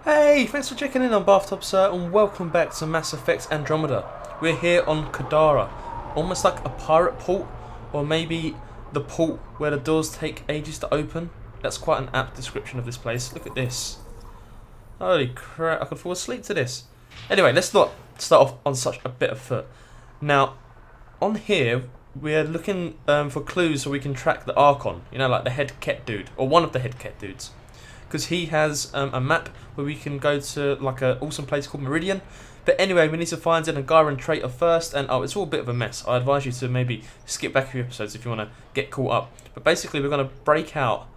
Hey, thanks for checking in on Bathtub Sir, and welcome back to Mass Effect Andromeda. We're here on Kadara, almost like a pirate port, or maybe the port where the doors take ages to open. That's quite an apt description of this place. Look at this. Holy crap, I could fall asleep to this. Anyway, let's not start off on such a bit of foot. Now, on here, we're looking for clues so we can track the Archon, you know, like the head Ket dude, or one of the head Ket dudes. Because he has a map where we can go to like an awesome place called Meridian. But anyway, we need to find an Angaran traitor first, and oh, it's all a bit of a mess. I advise you to maybe skip back a few episodes if you want to get caught up. But basically, we're going to break out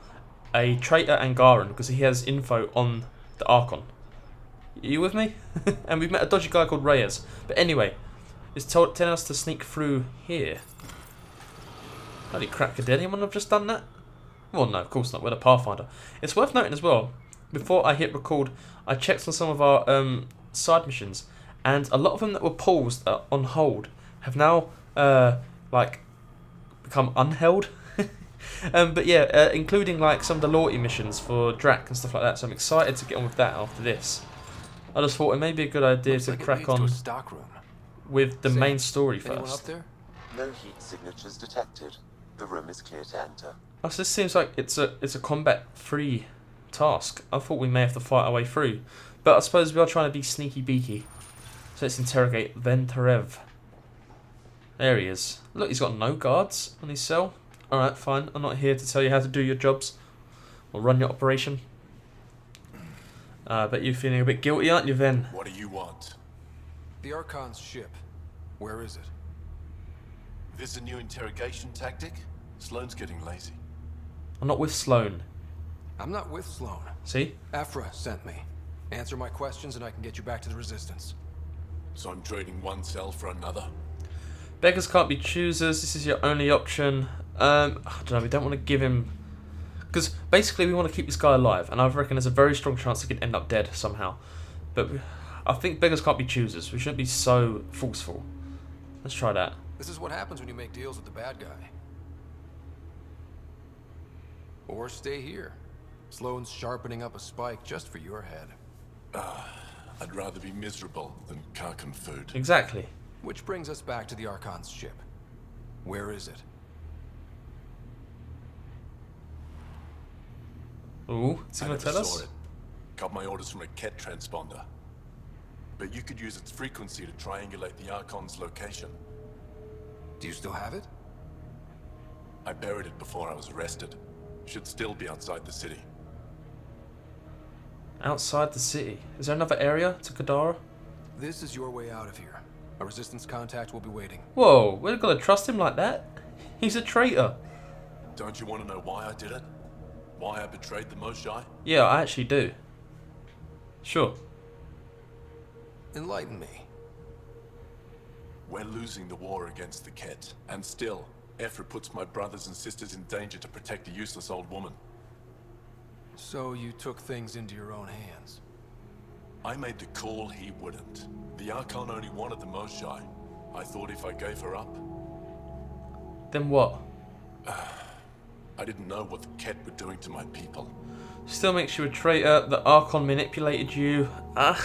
a traitor Angaran because he has info on the Archon. Are you with me? And we've met a dodgy guy called Reyes. But anyway, it's telling us to sneak through here. Holy crap, could anyone have just done that? Well, no, of course not. We're the Pathfinder. It's worth noting as well, before I hit record, I checked on some of our side missions, and a lot of them that were paused on hold have now like become unheld. But yeah, including like some of the loyalty missions for Drac and stuff like that. So I'm excited to get on with that after this. I just thought it may be a good idea to crack on with the main story first. Up there? No heat signatures detected. The room is clear to enter. Oh, so this seems like it's a combat-free task. I thought we may have to fight our way through, but I suppose we are trying to be sneaky beaky. So let's interrogate Ventarev. There he is. Look, he's got no guards on his cell. All right, fine. I'm not here to tell you how to do your jobs or run your operation. But you're feeling a bit guilty, aren't you, Ven? What do you want? The Archon's ship. Where is it? This a new interrogation tactic? Sloane's getting lazy. I'm not with Sloane. I'm not with Sloane. See? Aphra sent me. Answer my questions and I can get you back to the Resistance. So I'm trading one cell for another? Beggars can't be choosers. This is your only option. I don't know. We don't want to give him... Because basically we want to keep this guy alive. And I reckon there's a very strong chance he could end up dead somehow. But I think beggars can't be choosers. We shouldn't be so forceful. Let's try that. This is what happens when you make deals with the bad guy. Or stay here. Sloane's sharpening up a spike just for your head. I'd rather be miserable than Karkan food. Exactly. Which brings us back to the Archon's ship. Where is it? Ooh, is he I going to never tell saw us? it. Got my orders from a Ket transponder. But you could use its frequency to triangulate the Archon's location. Do you still have it? I buried it before I was arrested. Should still be outside the city. Outside the city. Is there another area to Kadara? This is your way out of here. A Resistance contact will be waiting. Whoa, we're not going to trust him like that. He's a traitor. Don't you want to know why I did it? Why I betrayed the Moshae? Yeah, I actually do. Sure. Enlighten me. We're losing the war against the Ket, and still, Ephra puts my brothers and sisters in danger to protect a useless old woman. So you took things into your own hands. I made the call he wouldn't. The Archon only wanted the Moshae. I thought if I gave her up... Then what? I didn't know what the Ket were doing to my people. Still makes you a traitor. The Archon manipulated you. I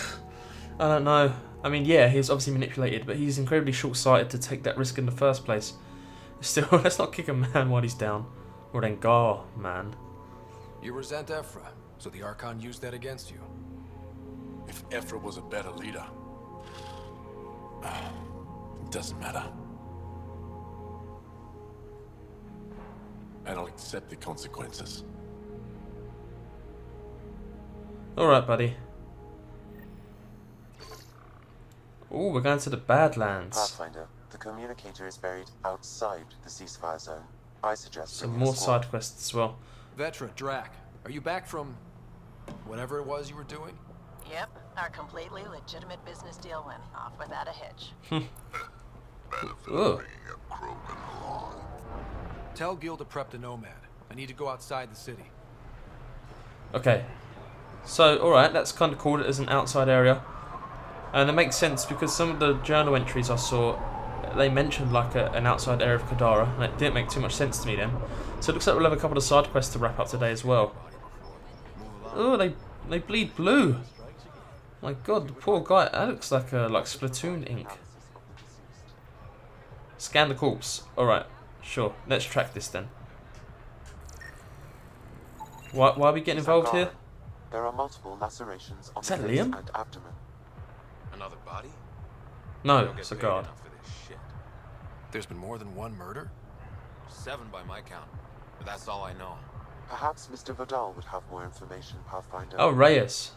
don't know. I mean, yeah, he's obviously manipulated, but he's incredibly short-sighted to take that risk in the first place. Still, let's not kick a man while he's down. Or then Gar, man. You resent Ephra, so the Archon used that against you. If Ephra was a better leader... it doesn't matter. And I'll accept the consequences. Alright, buddy. Ooh, we're going to the Badlands. Pathfinder, the communicator is buried outside the ceasefire zone. I suggest Some bringing a more squad. side quests as well. Vetra, Drac, are you back from... whatever it was you were doing? Yep, our completely legitimate business deal went off without a hitch. Ooh. Tell Gil to prep the Nomad. I need to go outside the city. Okay. So, alright, that's kind of called it as an outside area. And it makes sense because some of the journal entries I saw, they mentioned like an outside area of Kadara, and it didn't make too much sense to me then. So it looks like we'll have a couple of side quests to wrap up today as well. Oh, they bleed blue. My god, the poor guy. That looks like Splatoon ink. Scan the corpse. Alright, sure. Let's track this then. Why are we getting involved here? There are multiple lacerations on Is the that face Liam? and abdomen. Another body? No, Don't it's get a paid guard. enough for this shit. There's been more than one murder? 7 by my count. But that's all I know. Perhaps Mr. Vidal would have more information, Pathfinder. Oh, Reyes.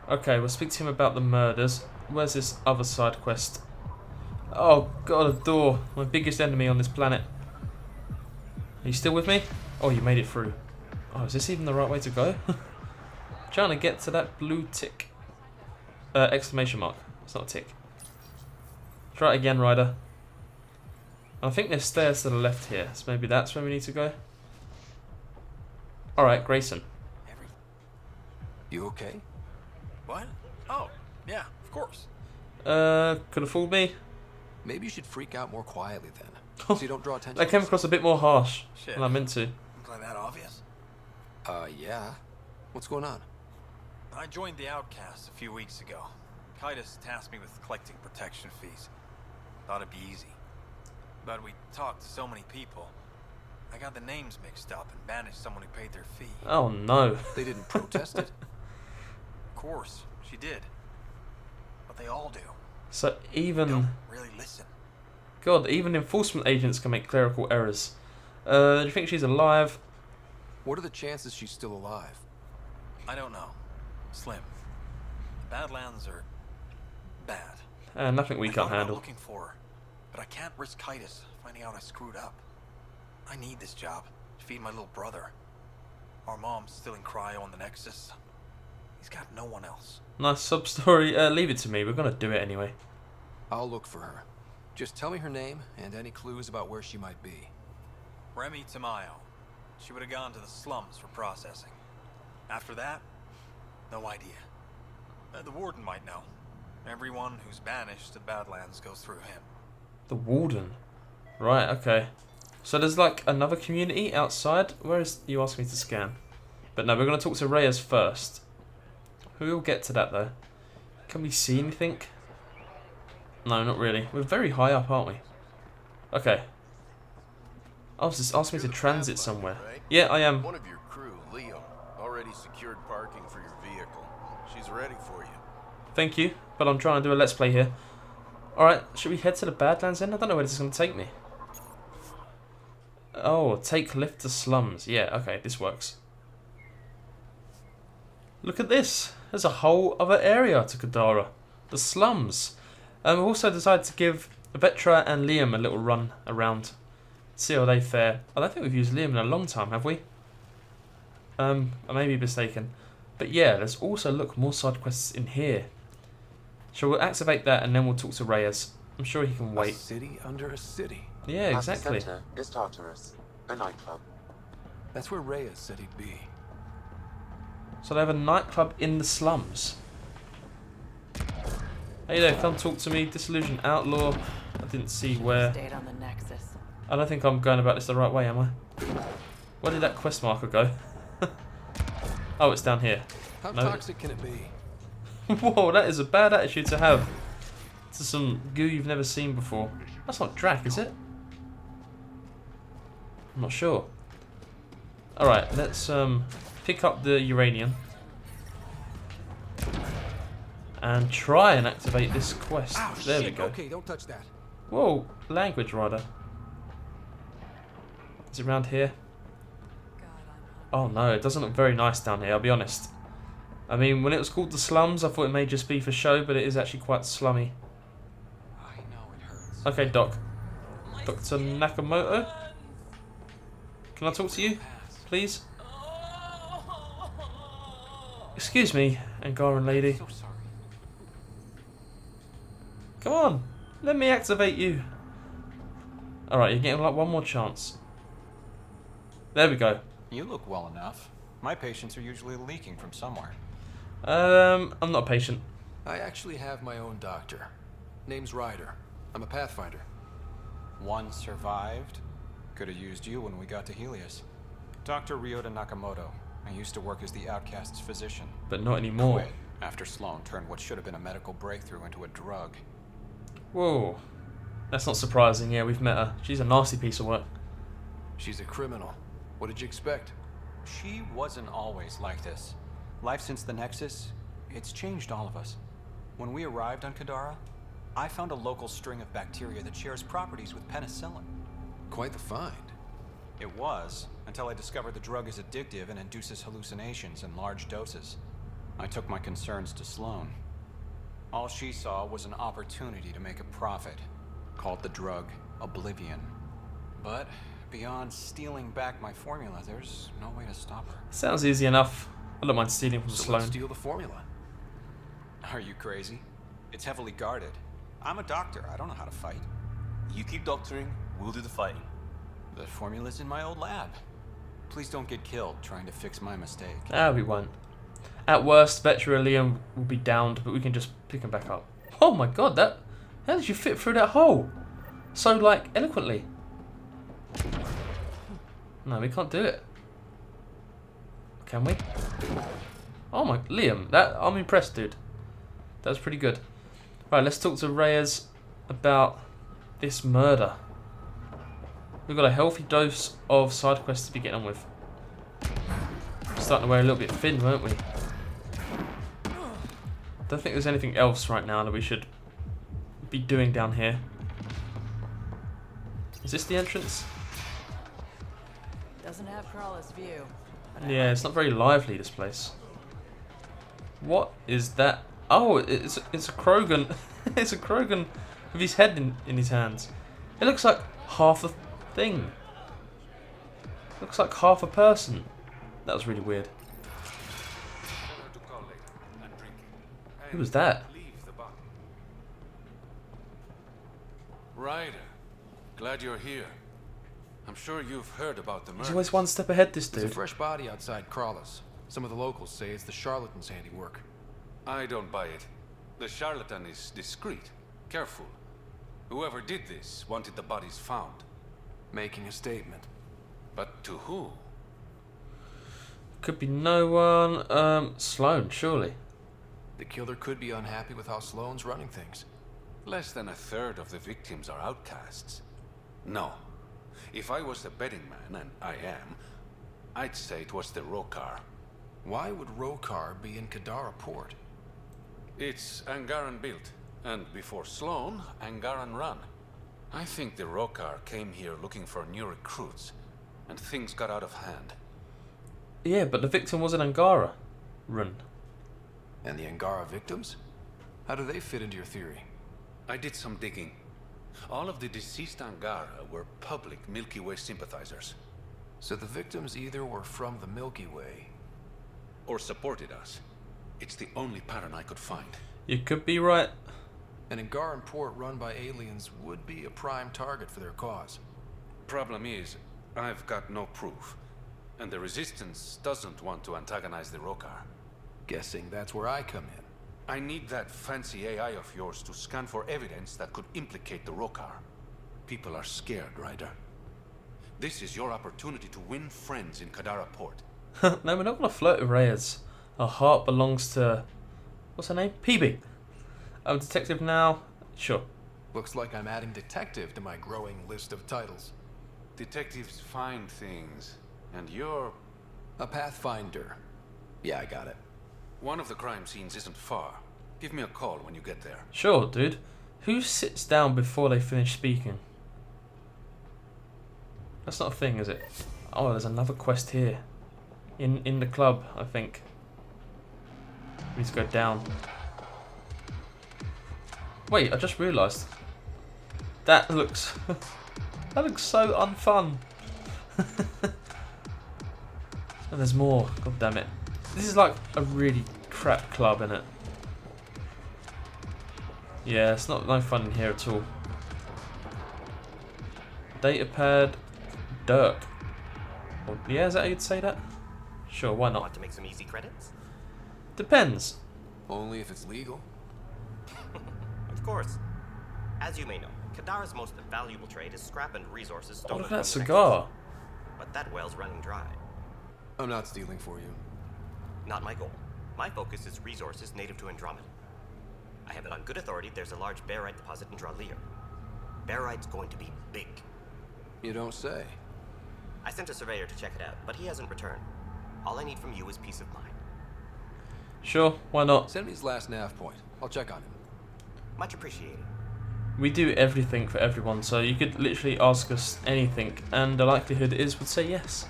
Okay, we'll speak to him about the murders. Where's this other side quest? Oh god, a door. My biggest enemy on this planet. Are you still with me? Oh, you made it through. Oh, is this even the right way to go? Trying to get to that blue tick. Exclamation mark. It's not a tick. Try it again, Ryder. I think there's stairs to the left here, so maybe that's where we need to go. Alright, Grayson. You okay? What? Oh, yeah, of course. Could have fooled me. Maybe you should freak out more quietly then. So you don't draw attention. That came across a bit more harsh Shit. than I meant to. Was that obvious? Yeah. What's going on? I joined the Outcasts a few weeks ago. Titus tasked me with collecting protection fees. Thought it'd be easy. But we talked to so many people. I got the names mixed up and banished someone who paid their fee. Oh no. They didn't protest it? Of course, she did. But they all do. So They even... don't really listen. God, even enforcement agents can make clerical errors. Do you think she's alive? What are the chances she's still alive? I don't know. Slim. The Badlands are bad. Nothing we I can't thought about handle. looking for her, but I can't risk Titus finding out I screwed up. I need this job to feed my little brother. Our mom's still in cryo on the Nexus. He's got no one else. Nice sub story. Leave it to me. We're gonna do it anyway. I'll look for her. Just tell me her name and any clues about where she might be. Remy Tamayo. She would have gone to the slums for processing. After that, no idea. The warden might know. Everyone who's banished to the Badlands goes through him. The Warden. Right, okay. So there's like another community outside. Where is... You asked me to scan. But no, we're going to talk to Reyes first. We will get to that though. Can we see anything? No, not really. We're very high up, aren't we? Okay. Oh, just asked me to transit somewhere. Yeah, I am. One of your crew, Liam, already secured parking for your vehicle. She's ready for you. Thank you, but I'm trying to do a let's play here. Alright, should we head to the Badlands then? I don't know where this is going to take me. Oh, take lift to slums. Yeah, okay, this works. Look at this. There's a whole other area to Kadara. The slums. We've also decided to give Vetra and Liam a little run around. See how they fare. I don't think we've used Liam in a long time, have we? I may be mistaken. But yeah, there's also, look, more side quests in here. So we'll activate that and then we'll talk to Reyes. I'm sure he can A wait. city under a city. Yeah, At exactly. the center is Tartarus, a nightclub. That's where Reyes said he'd be. So they have a nightclub in the slums. Hey there, come talk to me, disillusioned outlaw. I didn't see where. Stayed on the Nexus. I don't think I'm going about this the right way, am I? Where did that quest marker go? Oh, it's down here. How No. toxic can it be? Whoa, that is a bad attitude to have. To some goo you've never seen before. That's not Drac, is it? I'm not sure. Alright, let's pick up the uranium. And try and activate this quest. Ow, There shit. we go. Okay, don't touch that. Whoa, language rider. Is it around here? Oh no, it doesn't look very nice down here, I'll be honest. I mean, when it was called the slums, I thought it may just be for show, but it is actually quite slummy. I know it hurts. Okay, Doc. Dr. Nakamoto? Can I talk to you, please? Excuse me, Angaran lady. So sorry. Come on, let me activate you. Alright, you're getting like one more chance. There we go. You look well enough. My patients are usually leaking from somewhere. I'm not a patient. I actually have my own doctor. Name's Ryder. I'm a Pathfinder. One survived. Could have used you when we got to Helios. Dr. Ryota Nakamoto. I used to work as the Outcast's physician. But not anymore. Quit after Sloan turned what should have been a medical breakthrough into a drug. Whoa. That's not surprising. Yeah, we've met her. She's a nasty piece of work. She's a criminal. What did you expect? She wasn't always like this. Life since the Nexus, it's changed all of us. When we arrived on Kadara, I found a local string of bacteria that shares properties with penicillin. Quite the find. It was, until I discovered the drug is addictive and induces hallucinations in large doses. I took my concerns to Sloan. All she saw was an opportunity to make a profit, called the drug Oblivion. But beyond stealing back my formula, there's no way to stop her. Sounds easy enough. I don't mind stealing from So Sloan. let's steal the formula. Are you crazy? It's heavily guarded. I'm a doctor. I don't know how to fight. You keep doctoring, we'll do the fighting. The formula's in my old lab. Please don't get killed trying to fix my mistake. Ah, we won't. At worst, Vetra and Liam will be downed, but we can just pick them back up. Oh my god, that... How did you fit through that hole? So, like, eloquently. No, we can't do it. Can we? Oh my... Liam, that... I'm impressed, dude. That was pretty good. Right, let's talk to Reyes about this murder. We've got a healthy dose of side quests to be getting on with. Starting to wear a little bit thin, weren't we? Don't think there's anything else right now that we should be doing down here. Is this the entrance? Doesn't have Crawler's view. Yeah, it's not very lively, this place. What is that? Oh, it's a Krogan. It's a Krogan with his head in his hands. It looks like half a thing. Looks like half a person. That was really weird. Who was that? Ryder, glad you're here. I'm sure you've heard about the murder. He's always one step ahead, this There's a dude. fresh body outside Crawler's. Some of the locals say it's the charlatan's handiwork. I don't buy it. The charlatan is discreet, careful. Whoever did this wanted the bodies found. Making a statement. But to who? Could be no one. Sloan, surely. The killer could be unhappy with how Sloan's running things. Less than a third of the victims are outcasts. No. If I was a betting man, and I am, I'd say it was the Rokar. Why would Rokar be in Kadara port? It's Angaran built, and before Sloan, Angaran run. I think the Rokar came here looking for new recruits, and things got out of hand. Yeah, but the victim was an Angara run. And the Angara victims? How do they fit into your theory? I did some digging. All of the deceased Angara were public Milky Way sympathizers. So the victims either were from the Milky Way, Or supported us. It's the only pattern I could find. You could be right. an Angaran port run by aliens would be a prime target for their cause. Problem is, I've got no proof. And the Resistance doesn't want to antagonize the Rokar. Guessing that's where I come in. I need that fancy AI of yours to scan for evidence that could implicate the Rokar. People are scared, Ryder. This is your opportunity to win friends in Kadara Port. No, we're not going to flirt with Reyes. Our heart belongs to... What's her name? PB. I'm a detective now. Sure. Looks like I'm adding detective to my growing list of titles. Detectives find things, and you're... A pathfinder. Yeah, I got it. One of the crime scenes isn't far. Give me a call when you get there. Sure, dude. Who sits down before they finish speaking? That's not a thing, is it? Oh, there's another quest here. In the club, I think. We need to go down. Wait, I just realised. That looks... that looks so unfun. And there's more. God damn it. This is like a really crap club, innit? Yeah, it's no fun in here at all. Datapad Dirk. Or, yeah, is that how you'd say that? Sure, why not? Want to make some easy credits? Depends. Only if it's legal. Of course. As you may know, Kadara's most valuable trade is scrap and resources Oh, stolen look at that from the cigar. Nexus. But that well's running dry. I'm not stealing for you. Not my goal. My focus is resources native to Andromeda. I have it on good authority there's a large barite deposit in Dralier. Barite's going to be big. You don't say. I sent a surveyor to check it out, but he hasn't returned. All I need from you is peace of mind. Sure, why not? Send me his last nav point. I'll check on him. Much appreciated. We do everything for everyone, so you could literally ask us anything, and the likelihood is we'd say yes.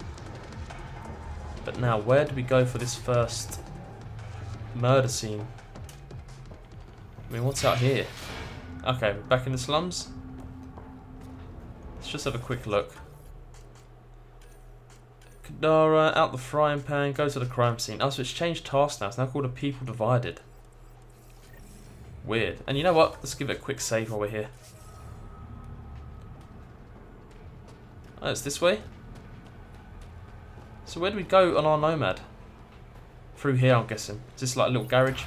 But now, where do we go for this first murder scene? I mean, what's out here? Okay, we're back in the slums. Let's just have a quick look. Kadara, out the frying pan, go to the crime scene. Oh, so it's changed task now. It's now called a people divided. Weird. And you know what? Let's give it a quick save while we're here. Oh, it's this way? So where do we go on our Nomad? Through here, I'm guessing. Is this like a little garage?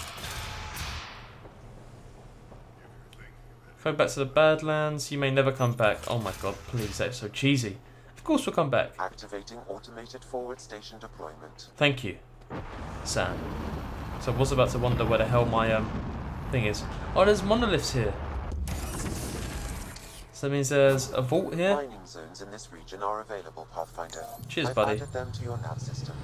Go back to the Badlands. You may never come back. Oh my god, please, that is so cheesy. Of course we'll come back. Activating automated forward station deployment. Thank you, Sam. So I was about to wonder where the hell my thing is. Oh, there's monoliths here. So that means there's a vault here. Mining zones in this region are available, Pathfinder. Cheers, I've buddy. added them to your nav system.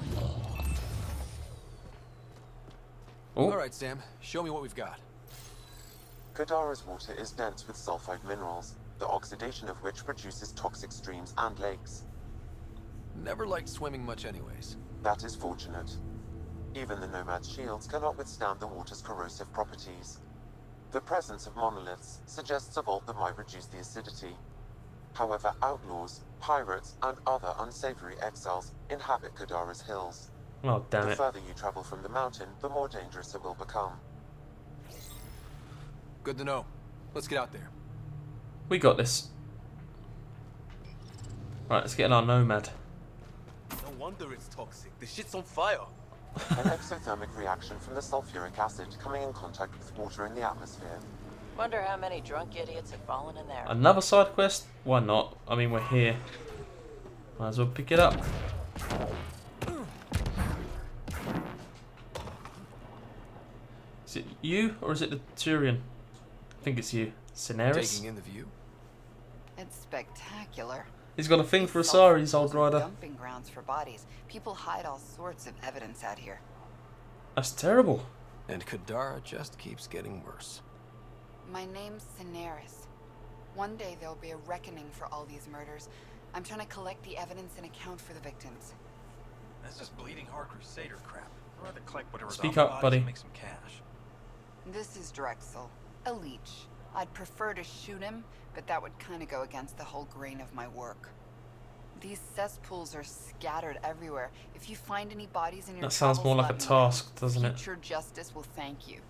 Oh, All right, Sam. Show me what we've got. Kadara's water is dense with sulfide minerals, the oxidation of which produces toxic streams and lakes. Never liked swimming much anyways. That is fortunate. Even the Nomad's shields cannot withstand the water's corrosive properties. The presence of monoliths suggests a vault that might reduce the acidity. However, outlaws, pirates, and other unsavory exiles inhabit Kadara's hills. oh damn The it. further you travel from the mountain, the more dangerous it will become. Good to know. Let's get out there. We got this. Right, let's get in our Nomad. No wonder it's toxic. The shit's on fire. An exothermic reaction from the sulfuric acid coming in contact with water in the atmosphere. Wonder how many drunk idiots have fallen in there. Another side quest? Why not? I mean, we're here. Might as well pick it up. Is it you or is it the Turian? I think it's you. Cineris? Taking in the view. It's spectacular. He's got a thing for These Asari's sulfur old pools are rider. Dumping grounds for bodies. People hide all sorts of evidence out here. That's terrible. And Kadara just keeps getting worse. My name's Cineris. One day there'll be a reckoning for all these murders. I'm trying to collect the evidence and account for the victims. That's just bleeding heart crusader crap. I'd rather collect whatever's Speak on the up, bodies buddy. and make some cash. This is Drexel, a leech. I'd prefer to shoot him, but that would kind of go against the whole grain of my work. These cesspools are scattered everywhere. If you find any bodies in your That sounds travels, more like a let me know. task, doesn't it? Future justice will thank you.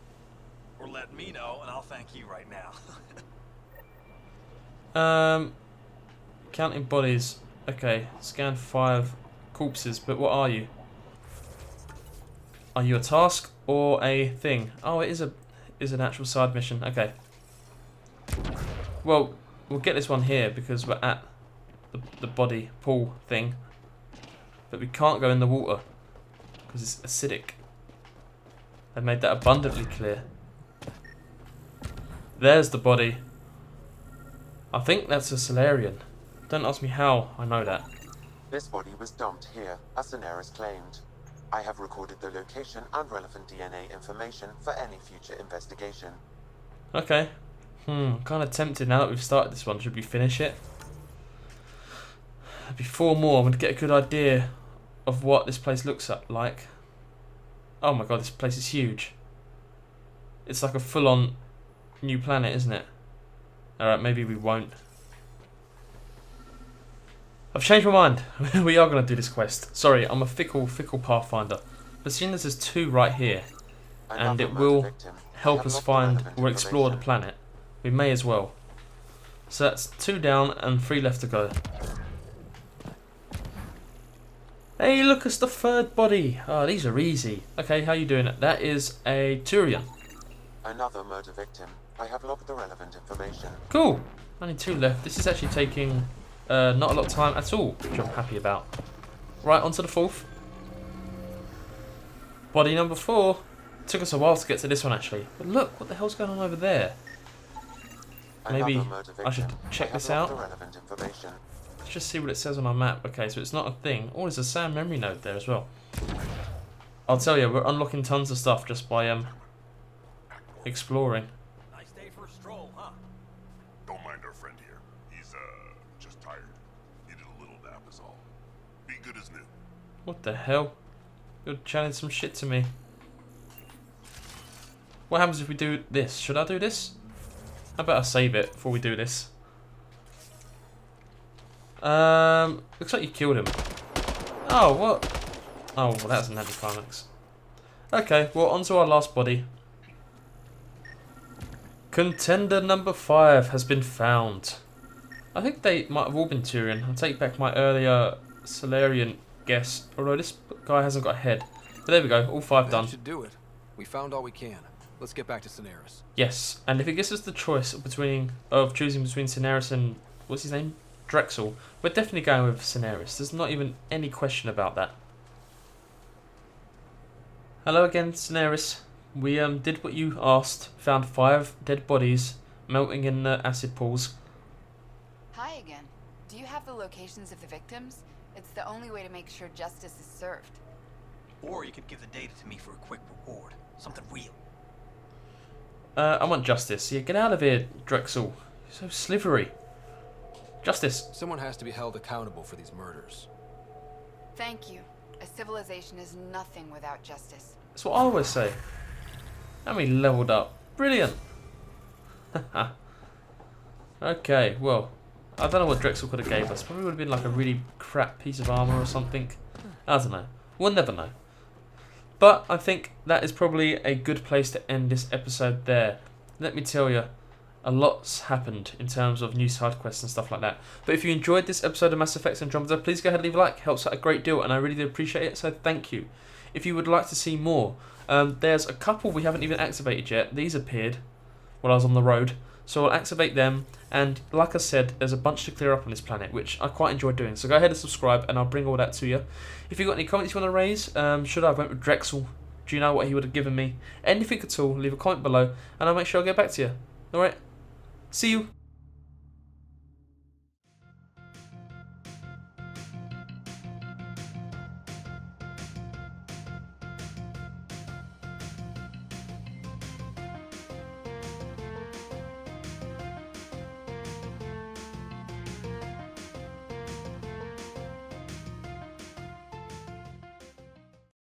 Or let me know, and I'll thank you right now. Counting bodies. Okay, scan 5 corpses, but what are you? Are you a task or a thing? Oh, it is an actual side mission. Okay. Well, we'll get this one here because we're at the body pool thing, but we can't go in the water because it's acidic. They made that abundantly clear. There's the body. I think that's a Solarian. Don't ask me how I know that. This body was dumped here, as Cineris claimed. I have recorded the location and relevant DNA information for any future investigation. Okay. Kind of tempted now that we've started this one. Should we finish it? There'll be 4 more. I'm going to get a good idea of what this place looks like. Oh my god, this place is huge. It's like a full-on new planet, isn't it? Alright, maybe we won't. I've changed my mind. We are going to do this quest. Sorry, I'm a fickle Pathfinder. But seeing as there's 2 right here, and it will help us find or explore the planet, we may as well. So that's 2 down and 3 left to go. Hey, look, it's the 3rd body. Oh, these are easy. Okay, how you doing? That is a Turian. Another murder victim. I have logged the relevant information. Cool. Only 2 left. This is actually taking not a lot of time at all, which I'm happy about. Right, on to the 4th. Body number 4. Took us a while to get to this one actually. But look, what the hell's going on over there? Maybe Another murder I should victim. check I have this logged out. the relevant information. Let's just see what it says on our map. Okay, so it's not a thing. Oh, there's a Sam memory node there as well. I'll tell you, we're unlocking tons of stuff just by exploring. Nice day for a stroll, huh? Don't mind our friend here. He's, just tired. Needed a little nap is all. Be good as new. What the hell? You're chatting some shit to me. What happens if we do this? Should I do this? How about I save it before we do this? Looks like you killed him. Oh, what? Oh, well, that's an anticlimax. Okay, well, on to our last body. Contender number 5 has been found. I think they might have all been Turian. I'll take back my earlier Solarian guess, although this guy hasn't got a head. But there we go, all 5 done. That should do it. We found all we can. Let's get back to Cineris. Yes, and if it gives us the choice of choosing between Cineris and, what's his name? Drexel, we're definitely going with Cineris. There's not even any question about that. Hello again, Cineris. We did what you asked, found 5 dead bodies melting in the acid pools. Hi again. Do you have the locations of the victims? It's the only way to make sure justice is served. Or you could give the data to me for a quick reward. Something real. I want justice. Yeah, get out of here, Drexel. You're so slivery. Justice. Someone has to be held accountable for these murders. Thank you. A civilization is nothing without justice. That's what I always say. And we leveled up. Brilliant. Okay, well, I don't know what Drexel could have gave us. Probably would have been like a really crap piece of armor or something. I don't know. We'll never know. But I think that is probably a good place to end this episode there. Let me tell you, a lot's happened in terms of new side quests and stuff like that. But if you enjoyed this episode of Mass Effect Andromeda, please go ahead and leave a like. It helps out a great deal, and I really do appreciate it, so thank you. If you would like to see more, there's a couple we haven't even activated yet. These appeared while I was on the road, so I'll activate them. And like I said, there's a bunch to clear up on this planet, which I quite enjoy doing. So go ahead and subscribe, and I'll bring all that to you. If you've got any comments you want to raise, should I have went with Drexel? Do you know what he would have given me? Anything at all, leave a comment below, and I'll make sure I get back to you. Alright? See you.